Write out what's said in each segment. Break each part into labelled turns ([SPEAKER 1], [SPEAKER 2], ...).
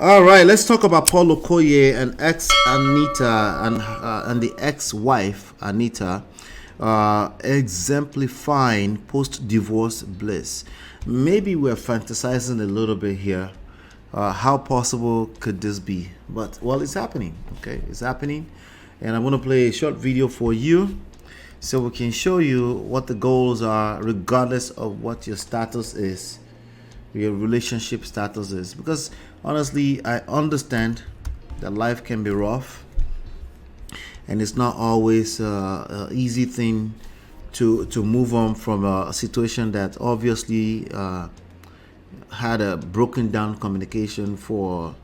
[SPEAKER 1] All right, let's talk about Paul Okoye and ex Anita and the ex-wife Anita, exemplifying post-divorce bliss. Maybe we're fantasizing a little bit here. How possible could this be? But well, it's happening. Okay, it's happening, and I'm gonna play a short video for you, so we can show you what the goals are, regardless of what your status is, your relationship status is. Because honestly, I understand that life can be rough, and it's not always an easy thing to move on from a situation that obviously had a broken down communication for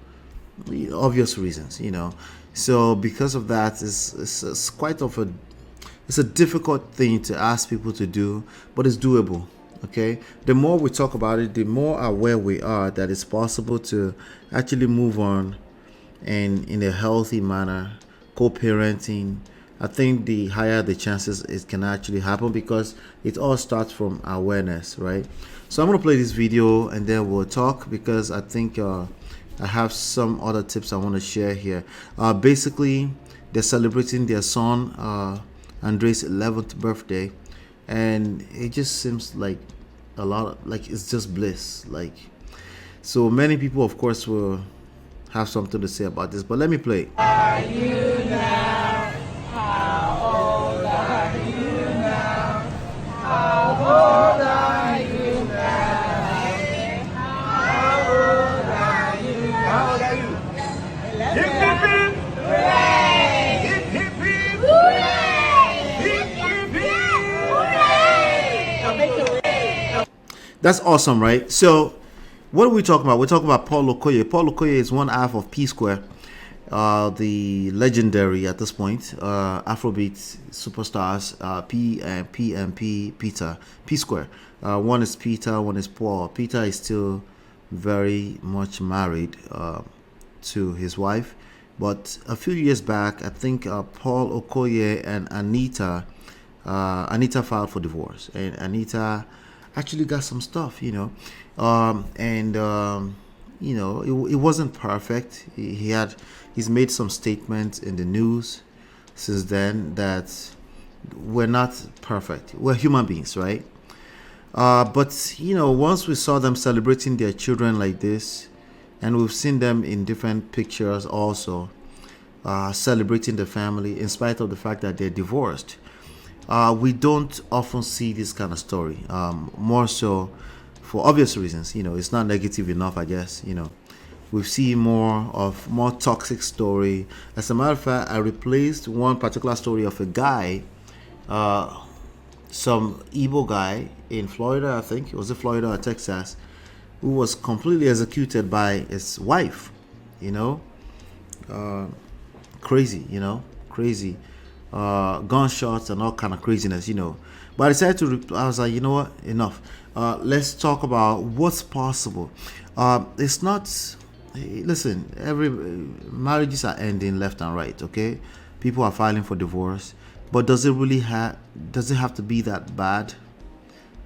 [SPEAKER 1] obvious reasons, So because of that, it's quite of a it's a difficult thing to ask people to do, but it's doable. Okay, the more we talk about it, the more aware we are that it's possible to actually move on and in a healthy manner, co-parenting. I think the higher the chances it can actually happen, because it all starts from awareness, right? So I'm gonna play this video and then we'll talk, because I think I have some other tips I want to share here. Basically, they're celebrating their son Andre's 11th birthday, and it just seems like a lot like it's just bliss. Like, so many people, of course, will have something to say about this, but let me play.
[SPEAKER 2] Are you now? How old are you now? How old are you now? How old are you? How old are you? Hip hip hip! Hooray! Hip hip hip! Hooray! Hip hip hip! Hooray!
[SPEAKER 1] That's awesome, right? So what are we talking about? We're talking about Paul Okoye. Paul Okoye is one half of P Square, the legendary at this point Afrobeat superstars P Peter P Square. One is Peter, one is Paul. Peter is still very much married to his wife, but a few years back, I think Paul Okoye and Anita filed for divorce, and Anita actually got some stuff, and it wasn't perfect. He's made some statements in the news since then that we're not perfect. We're human beings, right? But once we saw them celebrating their children like this, and we've seen them in different pictures also celebrating the family in spite of the fact that they're divorced. We don't often see this kind of story. More so for obvious reasons. It's not negative enough, I guess. We see more toxic story. As a matter of fact, I replaced one particular story of a guy, some Igbo guy in Florida, I think. Was it Florida or Texas? Who was completely executed by his wife. Crazy, crazy. Gunshots and all kind of craziness, But I decided I was like, you know what, enough. Let's talk about what's possible. It's not. Listen, every marriages are ending left and right. Okay, people are filing for divorce, but does it have to be that bad?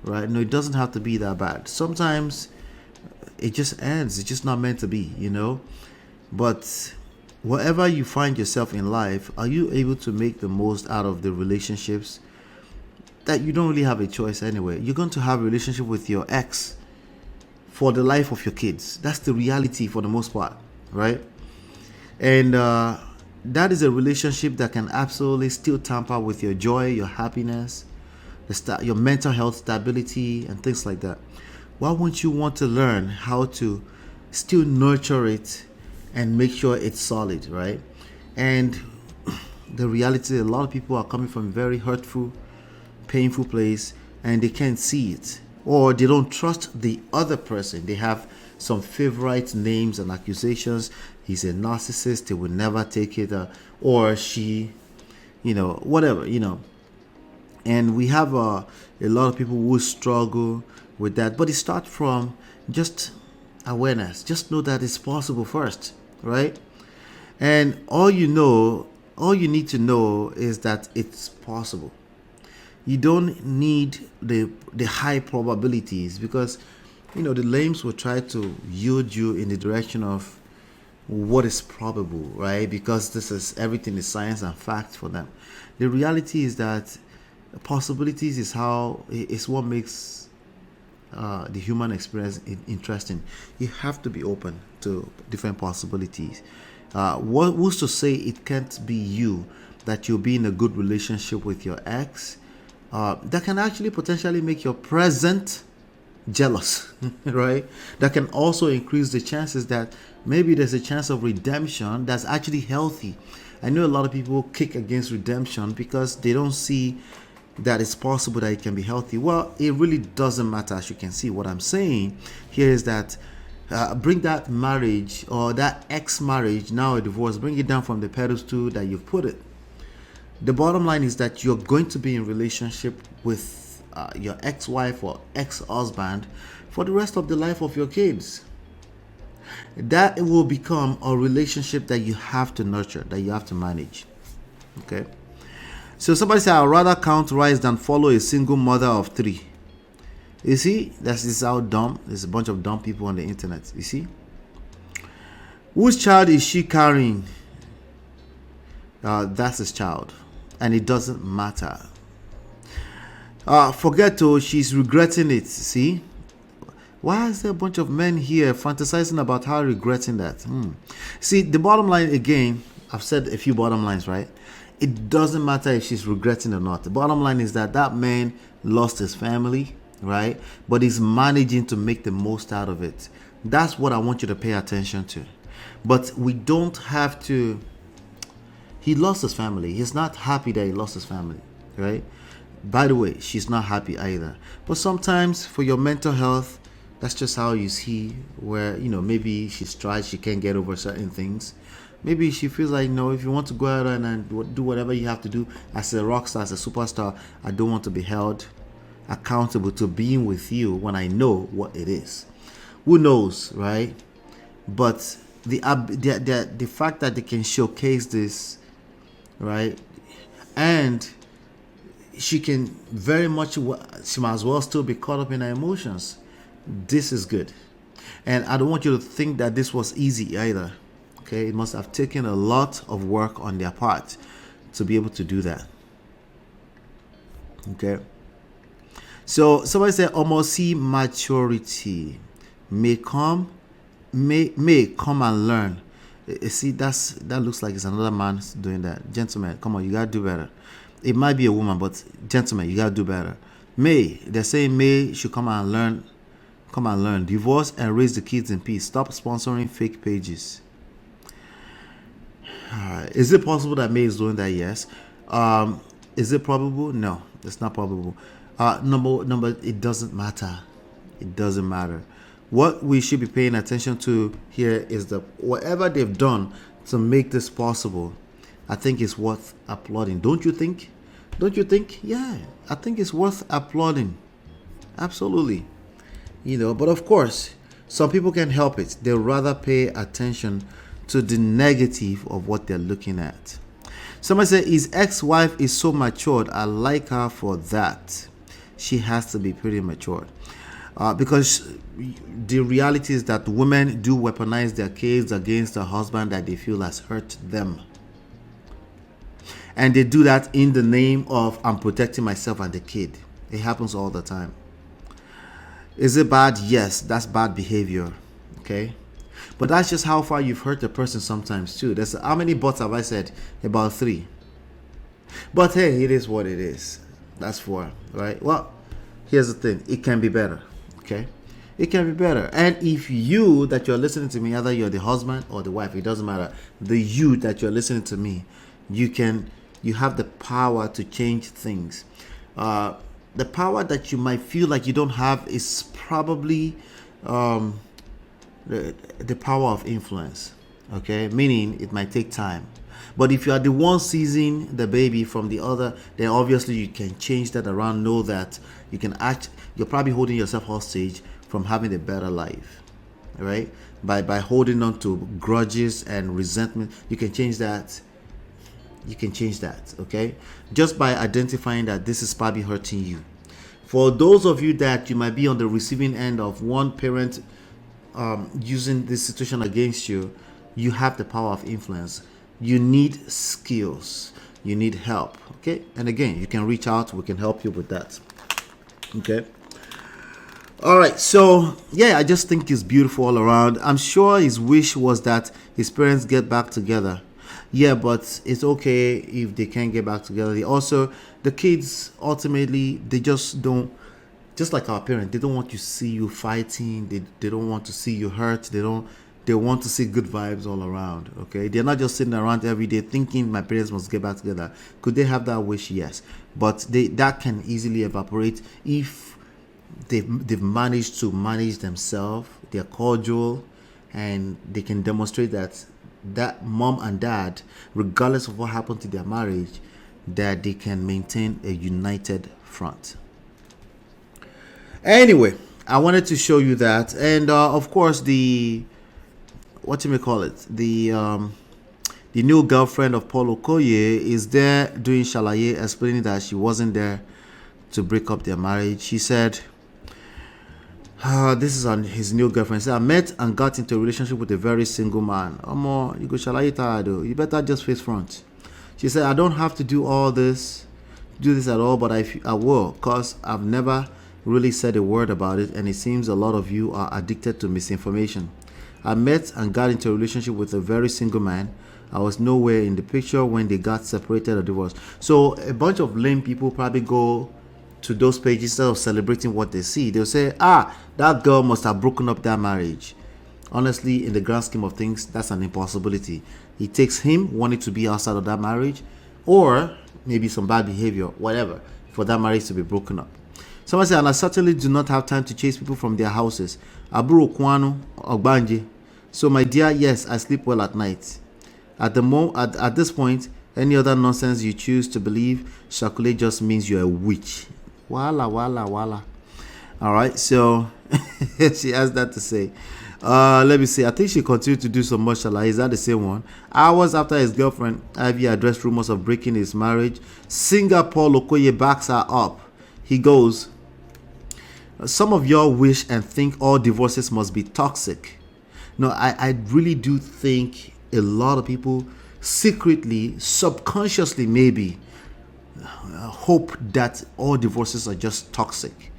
[SPEAKER 1] Right? No, it doesn't have to be that bad. Sometimes it just ends. It's just not meant to be, But wherever you find yourself in life, are you able to make the most out of the relationships that you don't really have a choice anyway? You're going to have a relationship with your ex for the life of your kids. That's the reality for the most part, right? And that is a relationship that can absolutely still tamper with your joy, your happiness, your mental health stability, and things like that. Why wouldn't you want to learn how to still nurture it and make sure it's solid, right? And the reality, a lot of people are coming from very hurtful, painful place, and they can't see it, or they don't trust the other person. They have some favorite names and accusations. He's a narcissist, he will never take it, or she, whatever, And we have a lot of people who struggle with that, but it starts from just awareness. Just know that it's possible first, right? And all you need to know is that it's possible. You don't need the high probabilities, because the lames will try to yield you in the direction of what is probable, right? Because this is everything is science and fact for them. The reality is that possibilities is what makes the human experience interesting. You have to be open to different possibilities. Who's to say it can't be you, that you'll be in a good relationship with your ex, that can actually potentially make your present jealous, right? That can also increase the chances that maybe there's a chance of redemption that's actually healthy. I know a lot of people kick against redemption because they don't see that it's possible that it can be healthy. Well, it really doesn't matter. As you can see, what I'm saying here is that bring that marriage or that ex-marriage, now a divorce, bring it down from the pedestal that you've put it. The bottom line is that you're going to be in relationship with your ex-wife or ex-husband for the rest of the life of your kids. That will become a relationship that you have to nurture, that you have to manage. Okay. So somebody said, I'd rather count rice than follow a single mother of three. You see, this is how dumb. There's a bunch of dumb people on the internet. You see, whose child is she carrying? That's his child, and it doesn't matter. Forget to, she's regretting it. See, why is there a bunch of men here fantasizing about her regretting that? See, the bottom line again, I've said a few bottom lines, right? It doesn't matter if she's regretting or not. The bottom line is that that man lost his family, right? But he's managing to make the most out of it. That's what I want you to pay attention to. But we don't have to. He lost his family. He's not happy that he lost his family, right? By the way, she's not happy either. But sometimes for your mental health, that's just how you see where, maybe she's tried, she can't get over certain things. Maybe she feels like, if you want to go out and do whatever you have to do as a rock star, as a superstar, I don't want to be held accountable to being with you when I know what it is. Who knows, right? But the fact that they can showcase this, right? And she can she might as well still be caught up in her emotions. This is good. And I don't want you to think that this was easy either. Okay, it must have taken a lot of work on their part to be able to do that. Okay. So somebody said almost see maturity may come and learn. See, that looks like it's another man doing that. Gentlemen, come on, you gotta do better. It might be a woman, but gentlemen, you gotta do better. They're saying May should come and learn. Divorce and raise the kids in peace. Stop sponsoring fake pages. Is it possible that May is doing that? Yes. Is it probable? No, it's not probable. Number, it doesn't matter. It doesn't matter. What we should be paying attention to here is that whatever they've done to make this possible, I think is worth applauding. Don't you think? Yeah, I think it's worth applauding. Absolutely. But of course, some people can't help it. They'll rather pay attention to the negative of what they're looking at. Somebody said his ex-wife is so matured. I like her for that. She has to be pretty matured. Because the reality is that women do weaponize their kids against a husband that they feel has hurt them. And they do that in the name of I'm protecting myself and the kid. It happens all the time. Is it bad? Yes, that's bad behavior. Okay. But that's just how far you've hurt the person sometimes too. How many buts have I said? About 3. But hey, it is what it is. That's 4, right? Well, here's the thing. It can be better. Okay? It can be better. And if you that you're listening to me, either you're the husband or the wife, it doesn't matter. The you that you're listening to me, you have the power to change things. The power that you might feel like you don't have is probably the power of influence. Okay, meaning it might take time. But if you are the one seizing the baby from the other, then obviously you can change that around. Know that you can act. You're probably holding yourself hostage from having a better life, right? By holding on to grudges and resentment, you can change that. Okay, just by identifying that this is probably hurting you. For those of you that you might be on the receiving end of one parent using this situation against you, you have the power of influence. You need skills. You need help. Okay. And again, you can reach out. We can help you with that. Okay. All right. So, yeah, I just think it's beautiful all around. I'm sure his wish was that his parents get back together. Yeah, but it's okay if they can't get back together. The kids, ultimately, they just don't, just like our parents, they don't want to see you fighting. They don't want to see you hurt. They want to see good vibes all around. Okay, they're not just sitting around every day thinking my parents must get back together. Could they have that wish? Yes, but that can easily evaporate if they've managed to manage themselves. They're cordial, and they can demonstrate that mom and dad, regardless of what happened to their marriage, that they can maintain a united front. Anyway, I wanted to show you that, and of course the what you may call it, the new girlfriend of Paul Okoye is there doing shalaye, explaining that she wasn't there to break up their marriage. She said, this is on his new girlfriend. She said, I met and got into a relationship with a very single man. Omo, you go shalaye though. You better just face front. She said, I don't have to do this at all, but I will, because I've never really said a word about it, and it seems a lot of you are addicted to misinformation. I met and got into a relationship with a very single man. I was nowhere in the picture when they got separated or divorced. So a bunch of lame people probably go to those pages instead of celebrating what they see. They'll say, that girl must have broken up that marriage. Honestly, in the grand scheme of things, that's an impossibility. It takes him wanting to be outside of that marriage, or maybe some bad behavior, whatever, for that marriage to be broken up. Someone said, and I certainly do not have time to chase people from their houses. Aburo Kwanu Ogbanje. So my dear, yes, I sleep well at night. At this point, any other nonsense you choose to believe, Shakule just means you're a witch. Wala. All right, so she has that to say. Let me see. I think she continued to do some more shala. Is that the same one? Hours after his girlfriend Ivy addressed rumors of breaking his marriage, singer Paul Okoye backs her up. He goes, some of y'all wish and think all divorces must be toxic. No, I really do think a lot of people secretly, subconsciously maybe, hope that all divorces are just toxic.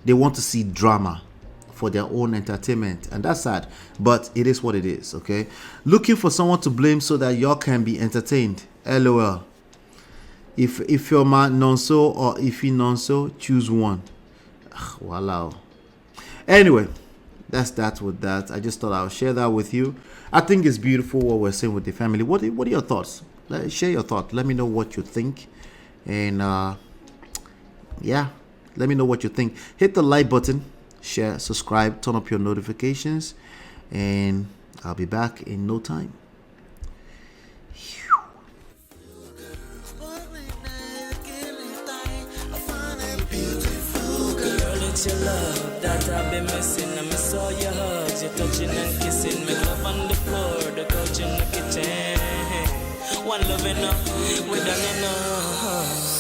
[SPEAKER 1] They want to see drama for their own entertainment, and that's sad, but it is what it is. Okay, looking for someone to blame so that y'all can be entertained. LOL. If your man non-so or if he non-so, choose one. Wow. Anyway, that's that with that. I just thought I'll share that with you. I think it's beautiful what we're saying with the family. What are your thoughts? Share your thoughts. Let me know what you think. And yeah, let me know what you think. Hit the like button, share, subscribe, turn up your notifications, and I'll be back in no time.
[SPEAKER 3] It's your love that I've been missing. I miss all your hugs, your touching and kissing. Make love on the floor, the couch in the kitchen. One love enough, we done enough.